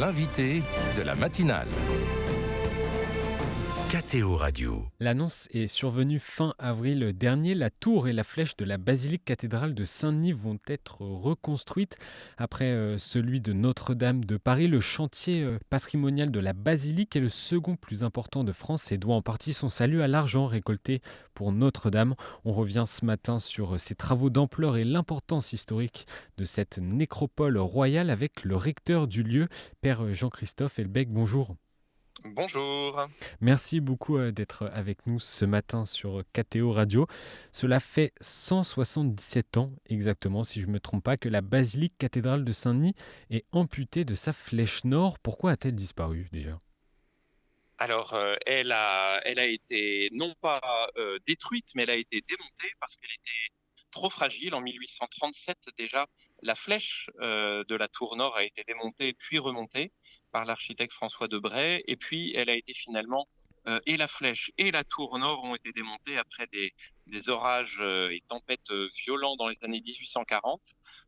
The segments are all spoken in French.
l'invité de la matinale. KTO Radio. L'annonce est survenue fin avril dernier. La tour et la flèche de la basilique cathédrale de Saint-Denis vont être reconstruites. Après celui de Notre-Dame de Paris, le chantier patrimonial de la basilique est le second plus important de France et doit en partie son salut à l'argent récolté pour Notre-Dame. On revient ce matin sur ces travaux d'ampleur et l'importance historique de cette nécropole royale avec le recteur du lieu, Père Jean-Christophe Elbecq. Bonjour. Bonjour. Merci beaucoup d'être avec nous ce matin sur KTO Radio. Cela fait 177 ans exactement, si je ne me trompe pas, que la basilique cathédrale de Saint-Denis est amputée de sa flèche nord. Pourquoi a-t-elle disparu déjà ? Alors, elle a été non pas détruite, mais elle a été démontée parce qu'elle était trop fragile. En 1837 déjà, la flèche de la tour nord a été démontée puis remontée par l'architecte François Debray. Et puis, elle a été finalement, et la flèche et la tour nord ont été démontées après des orages et tempêtes violents dans les années 1840.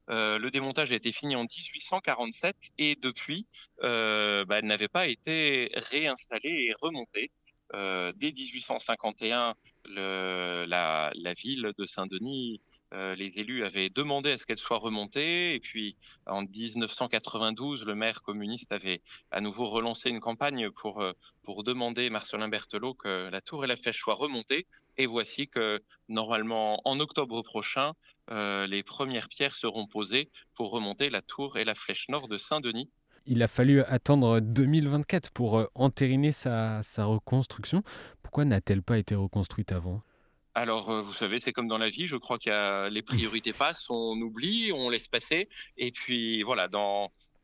Le démontage a été fini en 1847 et depuis, elle n'avait pas été réinstallée et remontée. Dès 1851, la ville de Saint-Denis, les élus avaient demandé à ce qu'elle soit remontée. Et puis, en 1992, le maire communiste avait à nouveau relancé une campagne pour demander, Marcellin Berthelot, que la tour et la flèche soient remontées. Et voici que, normalement, en octobre prochain, les premières pierres seront posées pour remonter la tour et la flèche nord de Saint-Denis. Il a fallu attendre 2024 pour entériner sa reconstruction. Pourquoi n'a-t-elle pas été reconstruite avant ? Alors, vous savez, c'est comme dans la vie, je crois les priorités passent, on oublie, on laisse passer. Et puis, voilà,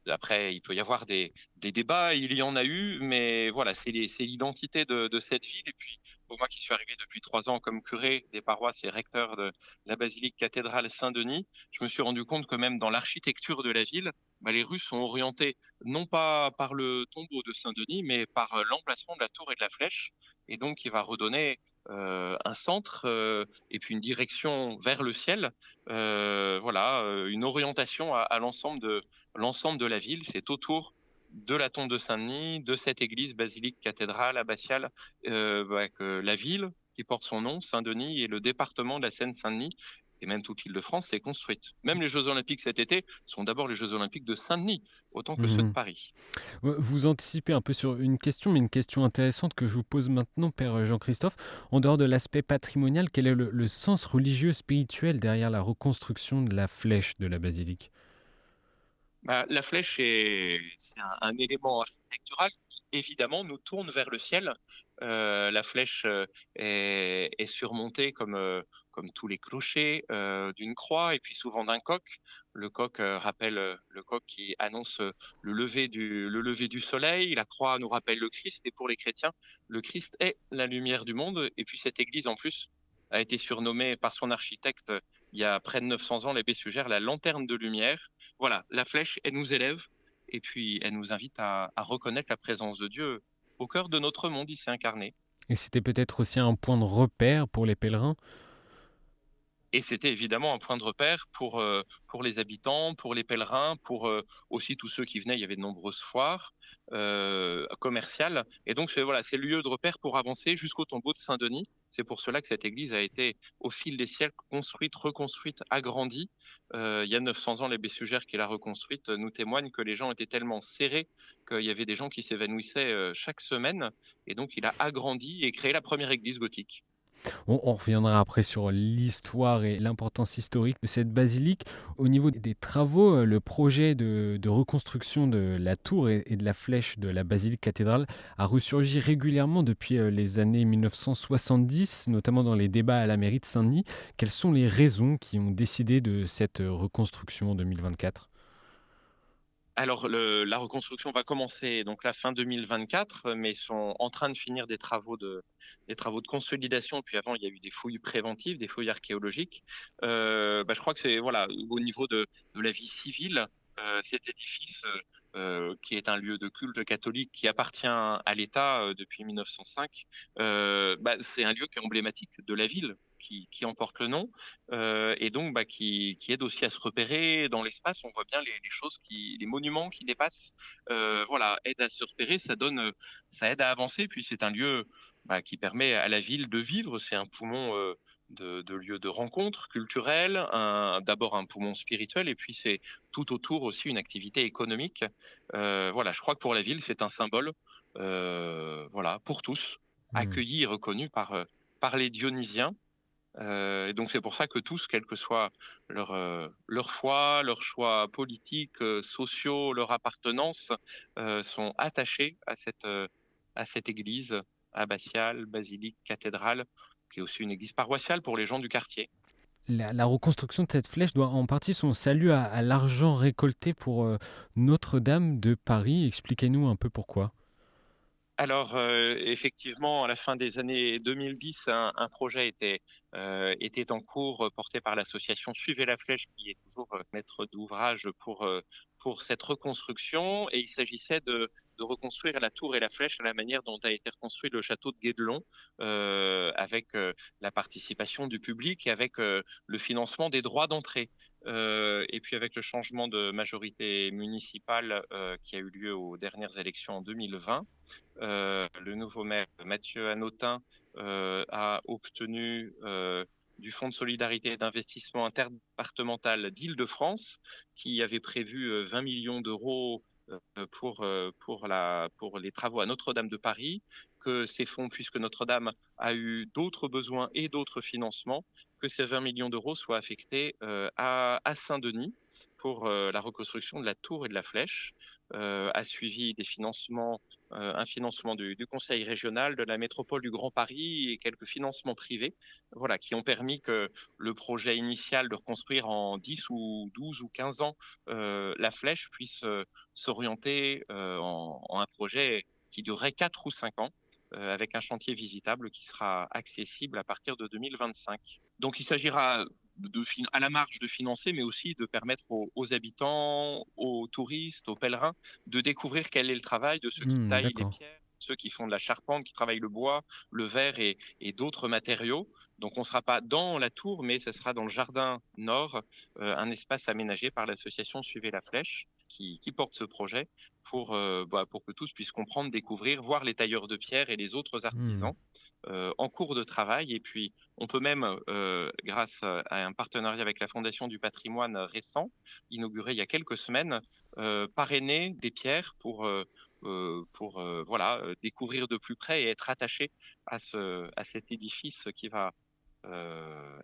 après, il peut y avoir des débats, il y en a eu, mais voilà, c'est l'identité de cette ville. Et puis, pour moi qui suis arrivé depuis 3 ans comme curé des paroisses et recteur de la basilique cathédrale Saint-Denis, je me suis rendu compte que même dans l'architecture de la ville, les rues sont orientées non pas par le tombeau de Saint-Denis, mais par l'emplacement de la tour et de la flèche. Et donc, il va redonner un centre et puis une direction vers le ciel, une orientation à l'ensemble de la ville. C'est autour de la tombe de Saint-Denis, de cette église basilique cathédrale abbatiale, que la ville qui porte son nom, Saint-Denis, et le département de la Seine-Saint-Denis et même toute l'Île-de-France s'est construite. Même les Jeux Olympiques cet été sont d'abord les Jeux Olympiques de Saint-Denis, autant que ceux de Paris. Vous anticipez un peu sur une question, mais une question intéressante que je vous pose maintenant, Père Jean-Christophe. En dehors de l'aspect patrimonial, quel est le sens religieux, spirituel derrière la reconstruction de la flèche de la basilique ? La flèche c'est un élément architectural qui, évidemment, nous tourne vers le ciel. La flèche est surmontée comme tous les clochers d'une croix et puis souvent d'un coq. Le coq rappelle le coq qui annonce le lever du soleil. La croix nous rappelle le Christ et pour les chrétiens, le Christ est la lumière du monde. Et puis cette église, en plus, a été surnommée par son architecte il y a près de 900 ans, l'abbé Sugère, la lanterne de lumière. Voilà, la flèche, elle nous élève et puis elle nous invite à reconnaître la présence de Dieu au cœur de notre monde, il s'est incarné. Et c'était peut-être aussi un point de repère pour les pèlerins ? Et c'était évidemment un point de repère pour les habitants, pour les pèlerins, pour aussi tous ceux qui venaient. Il y avait de nombreuses foires commerciales. Et donc, c'est le lieu de repère pour avancer jusqu'au tombeau de Saint-Denis. C'est pour cela que cette église a été, au fil des siècles, construite, reconstruite, agrandie. Il y a 900 ans, l'abbé Sugère qui l'a reconstruite nous témoigne que les gens étaient tellement serrés qu'il y avait des gens qui s'évanouissaient chaque semaine. Et donc, il a agrandi et créé la première église gothique. On reviendra après sur l'histoire et l'importance historique de cette basilique. Au niveau des travaux, le projet de reconstruction de la tour et de la flèche de la basilique cathédrale a ressurgi régulièrement depuis les années 1970, notamment dans les débats à la mairie de Saint-Denis. Quelles sont les raisons qui ont décidé de cette reconstruction en 2024 ? Alors, la reconstruction va commencer donc la fin 2024, mais ils sont en train de finir des travaux de consolidation. Puis avant, il y a eu des fouilles préventives, des fouilles archéologiques. Je crois que c'est au niveau de la vie civile, cet édifice qui est un lieu de culte catholique qui appartient à l'État depuis 1905. C'est un lieu qui est emblématique de la ville. qui en porte le nom, et donc qui aide aussi à se repérer dans l'espace. On voit bien les choses, les monuments qui dépassent, voilà, aident à se repérer, ça aide à avancer. Puis c'est un lieu qui permet à la ville de vivre. C'est un poumon de lieu de rencontre culturelle, d'abord un poumon spirituel, et puis c'est tout autour aussi une activité économique. Voilà, je crois que pour la ville, c'est un symbole, voilà, pour tous, Hmm. accueilli et reconnu par les Dionysiens. Et donc c'est pour ça que tous, quelle que soit leur foi, leurs choix politiques, sociaux, leur appartenance, sont attachés à cette église abbatiale, basilique, cathédrale, qui est aussi une église paroissiale pour les gens du quartier. La reconstruction de cette flèche doit en partie son salut à l'argent récolté pour Notre-Dame de Paris. Expliquez-nous un peu pourquoi. Alors, effectivement, à la fin des années 2010, un projet était en cours, porté par l'association Suivez la Flèche, qui est toujours maître d'ouvrage pour cette reconstruction. Et il s'agissait de reconstruire la tour et la flèche à la manière dont a été reconstruit le château de Guédelon, avec la participation du public et avec le financement des droits d'entrée. Et puis avec le changement de majorité municipale qui a eu lieu aux dernières élections en 2020, le nouveau maire Mathieu Hanotin a obtenu du Fonds de solidarité et d'investissement interdépartemental d'Île-de-France, qui avait prévu 20 millions d'euros pour les travaux à Notre-Dame de Paris, que ces fonds, puisque Notre-Dame a eu d'autres besoins et d'autres financements, que ces 20 millions d'euros soient affectés à Saint-Denis pour la reconstruction de la tour et de la flèche. A suivi un financement du Conseil régional, de la métropole du Grand Paris et quelques financements privés, voilà, qui ont permis que le projet initial de reconstruire en 10 ou 12 ou 15 ans la flèche puisse s'orienter en un projet qui durerait 4 ou 5 ans, avec un chantier visitable qui sera accessible à partir de 2025. Donc il s'agira à la marge de financer, mais aussi de permettre aux habitants, aux touristes, aux pèlerins, de découvrir quel est le travail de ceux qui Hmm, taillent les d'accord. pierres, ceux qui font de la charpente, qui travaillent le bois, le verre et d'autres matériaux. Donc on ne sera pas dans la tour, mais ce sera dans le jardin nord, un espace aménagé par l'association Suivez la Flèche, qui porte ce projet pour que tous puissent comprendre, découvrir, voir les tailleurs de pierre et les autres Hmm. artisans en cours de travail. Et puis on peut même, grâce à un partenariat avec la Fondation du patrimoine récent, inauguré il y a quelques semaines, parrainer des pierres pour voilà, découvrir de plus près et être attaché à cet édifice qui va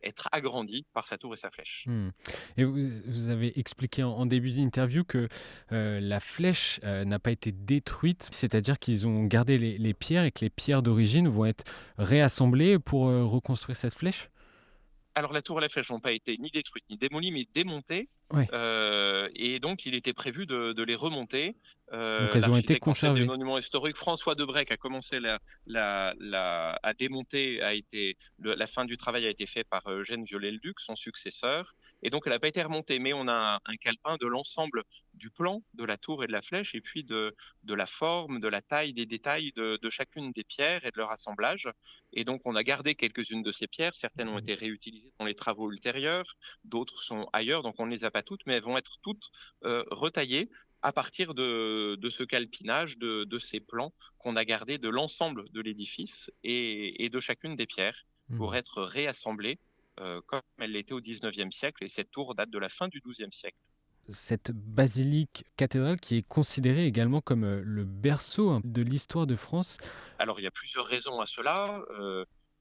être agrandi par sa tour et sa flèche. Hmm. Et vous avez expliqué en début d'interview que la flèche n'a pas été détruite, c'est-à-dire qu'ils ont gardé les pierres et que les pierres d'origine vont être réassemblées pour reconstruire cette flèche. Alors la tour et la flèche n'ont pas été ni détruites ni démolies, mais démontées. Ouais. Et donc il était prévu de les remonter. Donc elles ont été L'architecte en chef des conservées. monuments historiques, François Debrec, a commencé à démonter. La fin du travail a été fait par Eugène Viollet-le-Duc, son successeur. Et donc elle n'a pas été remontée, mais on a un calepin de l'ensemble du plan de la tour et de la flèche, et puis de la forme, de la taille, des détails de chacune des pierres et de leur assemblage. Et donc, on a gardé quelques-unes de ces pierres. Certaines ont été réutilisées dans les travaux ultérieurs, d'autres sont ailleurs. Donc, on ne les a pas toutes, mais elles vont être toutes retaillées à partir de ce calpinage, de ces plans qu'on a gardés de l'ensemble de l'édifice et de chacune des pierres pour Hmm. être réassemblées comme elles l'étaient au XIXe siècle. Et cette tour date de la fin du XIIe siècle. Cette basilique cathédrale qui est considérée également comme le berceau hein, de l'histoire de France. Alors, il y a plusieurs raisons à cela.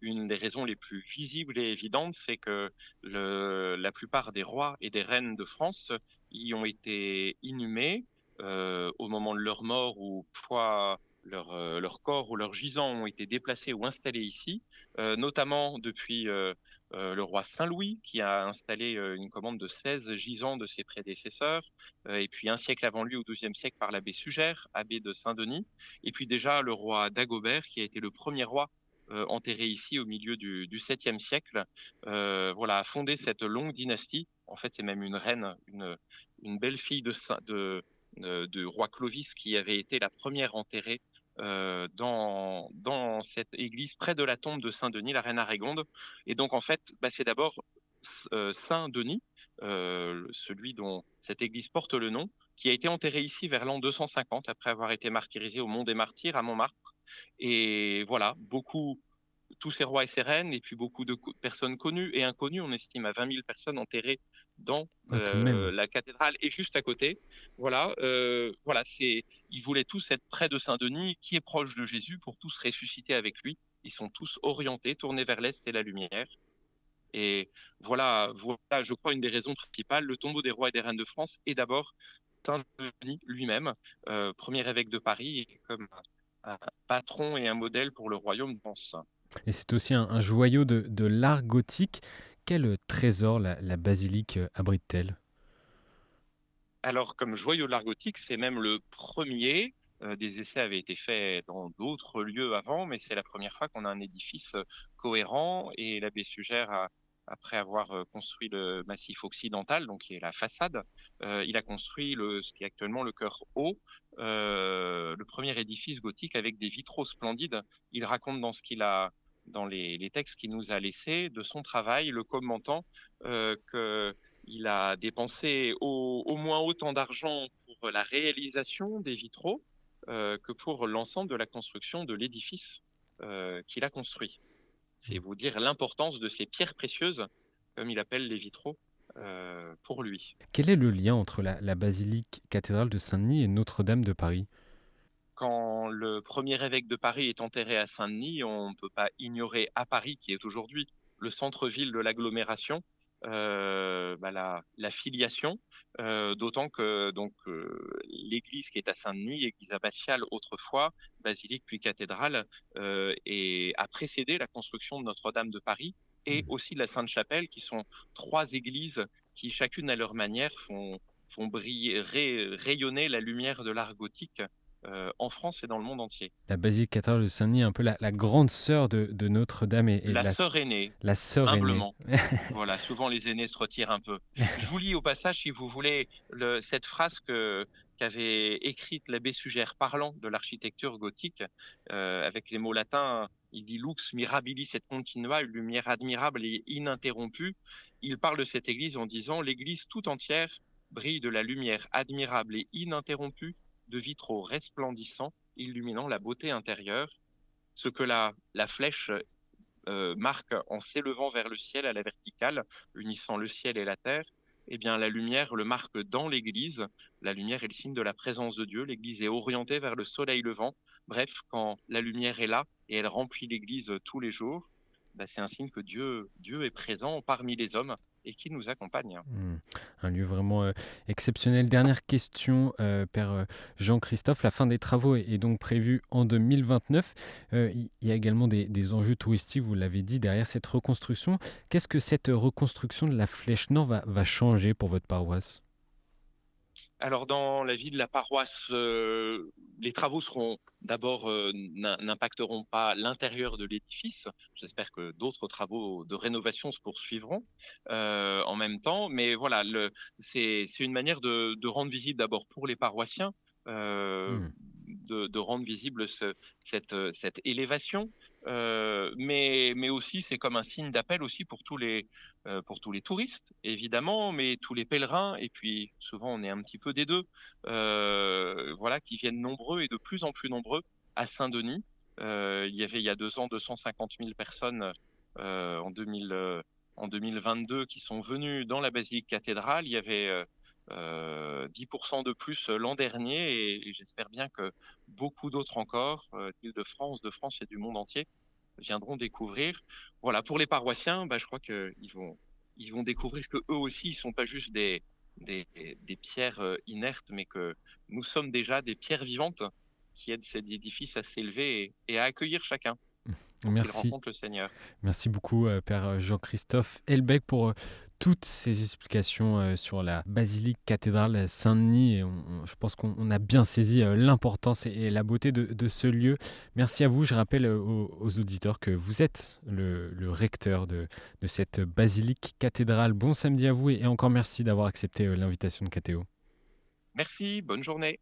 Une des raisons les plus visibles et évidentes, c'est que la plupart des rois et des reines de France y ont été inhumés au moment de leur mort, ou parfois leur corps ou leurs gisants ont été déplacés ou installés ici, notamment depuis le roi Saint-Louis, qui a installé une commande de 16 gisants de ses prédécesseurs, et puis un siècle avant lui, au XIIe siècle, par l'abbé Sugère, abbé de Saint-Denis. Et puis déjà le roi Dagobert, qui a été le premier roi enterré ici au milieu du 7e siècle, voilà, a fondé cette longue dynastie. En fait, c'est même une reine, une belle-fille de roi Clovis, qui avait été la première enterrée dans cette église près de la tombe de Saint-Denis, la reine Arégonde. Et donc en fait, c'est d'abord Saint-Denis, celui dont cette église porte le nom, qui a été enterré ici vers l'an 250 après avoir été martyrisé au Mont des Martyrs à Montmartre. Et voilà, tous ces rois et ces reines, et puis beaucoup de personnes connues et inconnues. On estime à 20 000 personnes enterrées dans Tout de même. la cathédrale et juste à côté. Voilà, ils voulaient tous être près de Saint-Denis, qui est proche de Jésus, pour tous ressusciter avec lui. Ils sont tous orientés, tournés vers l'Est et la lumière. Et voilà, je crois, une des raisons principales. Le tombeau des rois et des reines de France est d'abord Saint-Denis lui-même, premier évêque de Paris, et comme un patron et un modèle pour le royaume de France. Et c'est aussi un joyau de l'art gothique. Quel trésor la basilique abrite-t-elle? Alors, comme joyau de l'art gothique, c'est même le premier. Des essais avaient été faits dans d'autres lieux avant, mais c'est la première fois qu'on a un édifice cohérent. Et l'abbé Sugère, après avoir construit le massif occidental, donc qui est la façade, il a construit ce qui est actuellement le chœur haut, le premier édifice gothique avec des vitraux splendides. Il raconte dans les textes qu'il nous a laissés de son travail, le commentant, qu'il a dépensé au moins autant d'argent pour la réalisation des vitraux que pour l'ensemble de la construction de l'édifice qu'il a construit. C'est vous dire l'importance de ces pierres précieuses, comme il appelle les vitraux, pour lui. Quel est le lien entre la basilique cathédrale de Saint-Denis et Notre-Dame de Paris? Quand le premier évêque de Paris est enterré à Saint-Denis, on ne peut pas ignorer à Paris, qui est aujourd'hui le centre-ville de l'agglomération, la filiation, d'autant que l'église qui est à Saint-Denis, église abbatiale autrefois, basilique puis cathédrale, a précédé la construction de Notre-Dame de Paris et aussi de la Sainte-Chapelle, qui sont trois églises qui, chacune à leur manière, font briller, rayonner la lumière de l'art gothique en France et dans le monde entier. La basilique cathédrale de Saint-Denis est un peu la grande sœur de Notre-Dame et La sœur aînée, la sœur aînée. humblement. Voilà, souvent les aînés se retirent un peu. Je vous lis au passage, si vous voulez, cette phrase qu'avait écrite l'abbé Sugère parlant de l'architecture gothique, avec les mots latins. Il dit « Lux mirabilis et continua », une lumière admirable et ininterrompue. Il parle de cette église en disant « L'église tout entière brille de la lumière admirable et ininterrompue de vitraux resplendissants illuminant la beauté intérieure, ce que la flèche marque en s'élevant vers le ciel à la verticale, unissant le ciel et la terre. Eh bien, la lumière le marque dans l'Église. La lumière est le signe de la présence de Dieu. L'Église est orientée vers le soleil levant. Bref, quand la lumière est là et elle remplit l'Église tous les jours, c'est un signe que Dieu est présent parmi les hommes et qui nous accompagne. Un lieu vraiment exceptionnel. Dernière question, Père Jean-Christophe. La fin des travaux est donc prévue en 2029. Il y a également des enjeux touristiques, vous l'avez dit, derrière cette reconstruction. Qu'est-ce que cette reconstruction de la Flèche Nord va changer pour votre paroisse ? Alors, dans la vie de la paroisse, les travaux n'impacteront pas l'intérieur de l'édifice. J'espère que d'autres travaux de rénovation se poursuivront en même temps. Mais voilà, c'est une manière de rendre visible d'abord pour les paroissiens, de rendre visible cette élévation. Mais aussi, c'est comme un signe d'appel aussi pour tous les touristes, évidemment, mais tous les pèlerins, et puis souvent on est un petit peu des deux, qui viennent nombreux et de plus en plus nombreux à Saint-Denis. Il y avait il y a 2 ans 250 000 personnes en 2022 qui sont venues dans la basilique cathédrale. Il y avait 10% de plus l'an dernier, et j'espère bien que beaucoup d'autres encore, d'Île-de-France, de France et du monde entier, viendront découvrir. Voilà, pour les paroissiens, je crois qu'ils vont découvrir que eux aussi, ils sont pas juste des pierres inertes, mais que nous sommes déjà des pierres vivantes qui aident cet édifice à s'élever et à accueillir chacun. Merci. Qu'il rencontre le Seigneur. Merci beaucoup, Père Jean-Christophe Helbecq, pour toutes ces explications sur la basilique cathédrale Saint-Denis. Et je pense qu'on a bien saisi l'importance et la beauté de ce lieu. Merci à vous. Je rappelle aux auditeurs que vous êtes le recteur de cette basilique cathédrale. Bon samedi à vous et encore merci d'avoir accepté l'invitation de KTO. Merci, bonne journée.